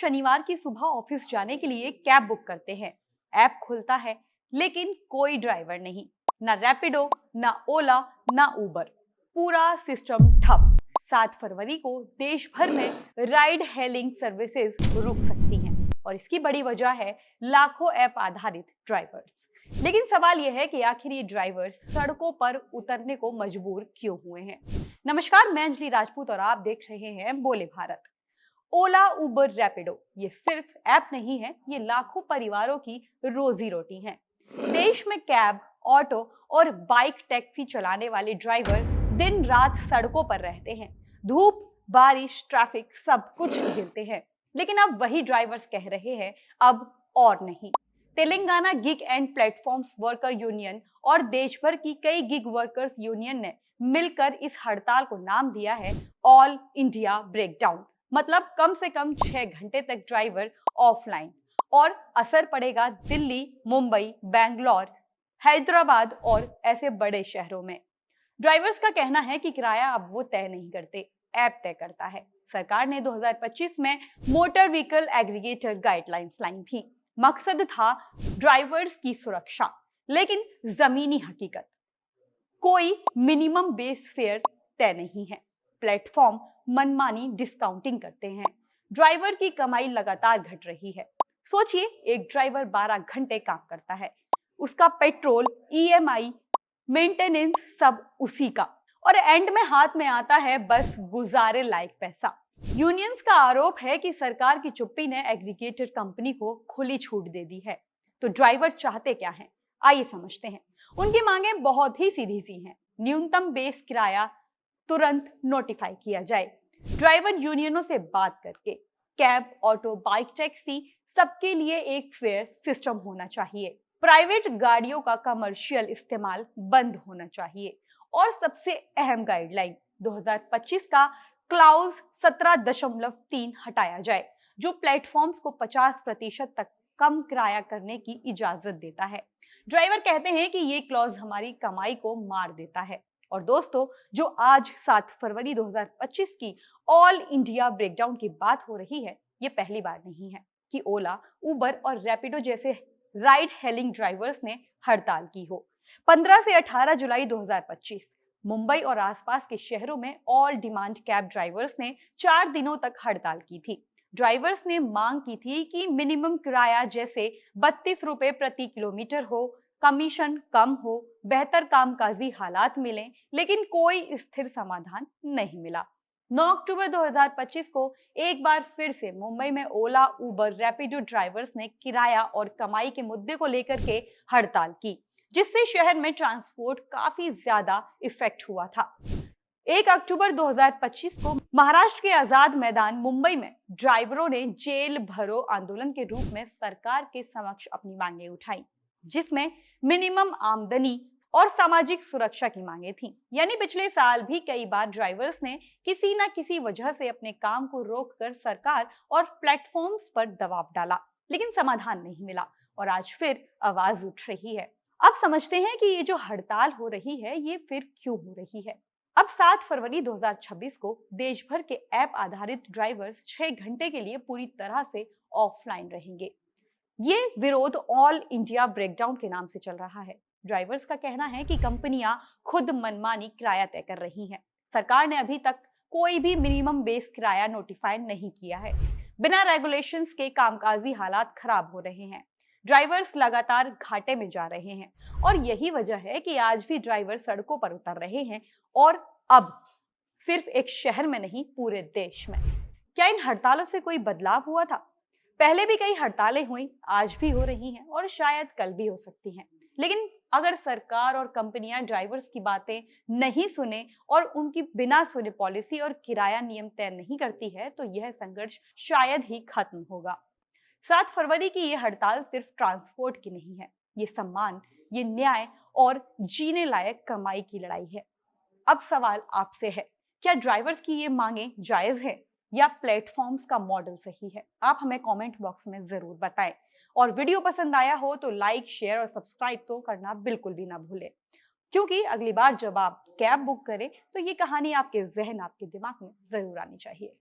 शनिवार की सुबह ऑफिस जाने के लिए कैब बुक करते हैं। ऐप खुलता है लेकिन कोई ड्राइवर नहीं, ना रैपिडो, ना ओला, ना उबर। पूरा सिस्टम ठप। 7 फरवरी को देश भर में राइड हेलिंग सर्विसेज रुक सकती हैं और इसकी बड़ी वजह है लाखों ऐप आधारित ड्राइवर्स। लेकिन सवाल यह है कि आखिर ये ड्राइवर्स सड़कों पर उतरने को मजबूर क्यों हुए हैं। नमस्कार, मैं अंजलि राजपूत और आप देख रहे हैं बोले भारत। ओला, उबर, रैपिडो ये सिर्फ ऐप नहीं है, ये लाखों परिवारों की रोजी रोटी है। देश में कैब, ऑटो और बाइक टैक्सी चलाने वाले ड्राइवर दिन रात सड़कों पर रहते हैं। धूप, बारिश, ट्रैफिक सब कुछ झेलते हैं। लेकिन अब वही ड्राइवर्स कह रहे हैं अब और नहीं। Telangana gig and platforms worker union और देश भर की कई गिग वर्कर्स यूनियन ने मिलकर इस हड़ताल को नाम दिया है ऑल इंडिया ब्रेकडाउन। मतलब कम से कम 6 घंटे तक ड्राइवर ऑफलाइन, और असर पड़ेगा दिल्ली, मुंबई, बेंगलोर, हैदराबाद और ऐसे बड़े शहरों में। ड्राइवर्स का कहना है कि किराया अब वो तय नहीं करते, ऐप तय करता है। सरकार ने 2025 में मोटर व्हीकल एग्रीगेटर गाइडलाइंस लाई थी। मकसद था ड्राइवर्स की सुरक्षा, लेकिन जमीनी हकीकत कोई मिनिमम बेस फेयर तय नहीं है। प्लेटफॉर्म मनमानी डिस्काउंटिंग करते हैं। ड्राइवर की कमाई लगातार घट रही है। सोचिए, एक ड्राइवर 12 घंटे काम करता है, उसका पेट्रोल, ईएमआई, मेंटेनेंस सब उसी का, और एंड में हाथ में आता है बस गुजारे लायक पैसा। यूनियंस का आरोप है कि सरकार की चुप्पी ने एग्रीगेटर कंपनी को खुली छूट दे दी है। तो ड्राइवर चाहते क्या हैं? आइए समझते हैं। उनकी मांगे बहुत ही सीधी सी हैं। न्यूनतम बेस किराया तुरंत नोटिफाई किया जाए। ड्राइवर यूनियनों से बात करके कैब, ऑटो, बाइक टैक्सी सबके लिए एक फेयर सिस्टम होना चाहिए। प्राइवेट गाड़ियों का कमर्शियल इस्तेमाल बंद होना चाहिए। और सबसे अहम गाइडलाइन 2025 का क्लाउज 17.3 हटाया जाए, जो प्लेटफॉर्म्स को 50% तक कम किराया करने की इजाजत देता है। ड्राइवर कहते हैं कि ये क्लॉज हमारी कमाई को मार देता है। और दोस्तों, जो आज 7 फरवरी 2025 की ऑल इंडिया ब्रेकडाउन की बात हो रही है, ये पहली बार नहीं है कि ओला, उबर और रैपिडो जैसे राइड हेलिंग ड्राइवर्स ने हड़ताल की हो। 15 से 18 जुलाई 2025 मुंबई और आसपास के शहरों में ऑल डिमांड कैब ड्राइवर्स ने 4 दिनों तक हड़ताल की थी। ड्राइवर्स ने मांग की थी कि मिनिमम किराया जैसे 32 रुपए प्रति किलोमीटर हो, कमीशन कम हो, बेहतर कामकाजी हालात मिलें, लेकिन कोई स्थिर समाधान नहीं मिला। 9 अक्टूबर 2025 को एक बार फिर से मुंबई में ओला, उबर, रैपिडो ड्राइवर्स ने किराया और कमाई के मुद्दे को लेकर के हड़ताल की, जिससे शहर में ट्रांसपोर्ट काफी ज्यादा इफेक्ट हुआ था। 1 अक्टूबर 2025 को महाराष्ट्र के आजाद मैदान मुंबई में ड्राइवरों ने जेल भरो आंदोलन के रूप में सरकार के समक्ष अपनी मांगें उठाई, जिसमें मिनिमम आमदनी और सामाजिक सुरक्षा की मांगे थी। यानी पिछले साल भी कई बार ड्राइवर्स ने किसी न किसी वजह से अपने काम को रोककर सरकार और प्लेटफॉर्म्स पर दबाव डाला, लेकिन समाधान नहीं मिला और आज फिर आवाज उठ रही है। अब समझते हैं कि ये जो हड़ताल हो रही है, ये फिर क्यों हो रही है। अब 7 फरवरी 2026 को देश भर के ऐप आधारित ड्राइवर्स 6 घंटे के लिए पूरी तरह से ऑफलाइन रहेंगे। ये विरोध ऑल इंडिया ब्रेकडाउन के नाम से चल रहा है। ड्राइवर्स का कहना है कि कंपनियां खुद मनमानी किराया तय कर रही हैं। सरकार ने अभी तक कोई भी मिनिमम बेस किराया नोटिफाई नहीं किया है। बिना रेगुलेशंस के कामकाजी हालात खराब हो रहे हैं। ड्राइवर्स लगातार घाटे में जा रहे हैं और यही वजह है कि आज भी ड्राइवर सड़कों पर उतर रहे हैं, और अब सिर्फ एक शहर में नहीं, पूरे देश में। क्या इन हड़तालों से कोई बदलाव हुआ था? पहले भी कई हड़तालें हुई, आज भी हो रही हैं और शायद कल भी हो सकती हैं। लेकिन अगर सरकार और कंपनियां ड्राइवर्स की बातें नहीं सुने और उनकी बिना सुने पॉलिसी और किराया नियम तय नहीं करती है, तो यह संघर्ष शायद ही खत्म होगा। 7 फरवरी की ये हड़ताल सिर्फ ट्रांसपोर्ट की नहीं है, ये सम्मान, ये न्याय और जीने लायक कमाई की लड़ाई है। अब सवाल आपसे है, क्या ड्राइवर्स की ये मांगे जायज है या प्लेटफॉर्म्स का मॉडल सही है? आप हमें कमेंट बॉक्स में जरूर बताएं। और वीडियो पसंद आया हो तो लाइक, शेयर और सब्सक्राइब तो करना बिल्कुल भी ना भूलें, क्योंकि अगली बार जब आप कैब बुक करें तो ये कहानी आपके जहन, आपके दिमाग में जरूर आनी चाहिए।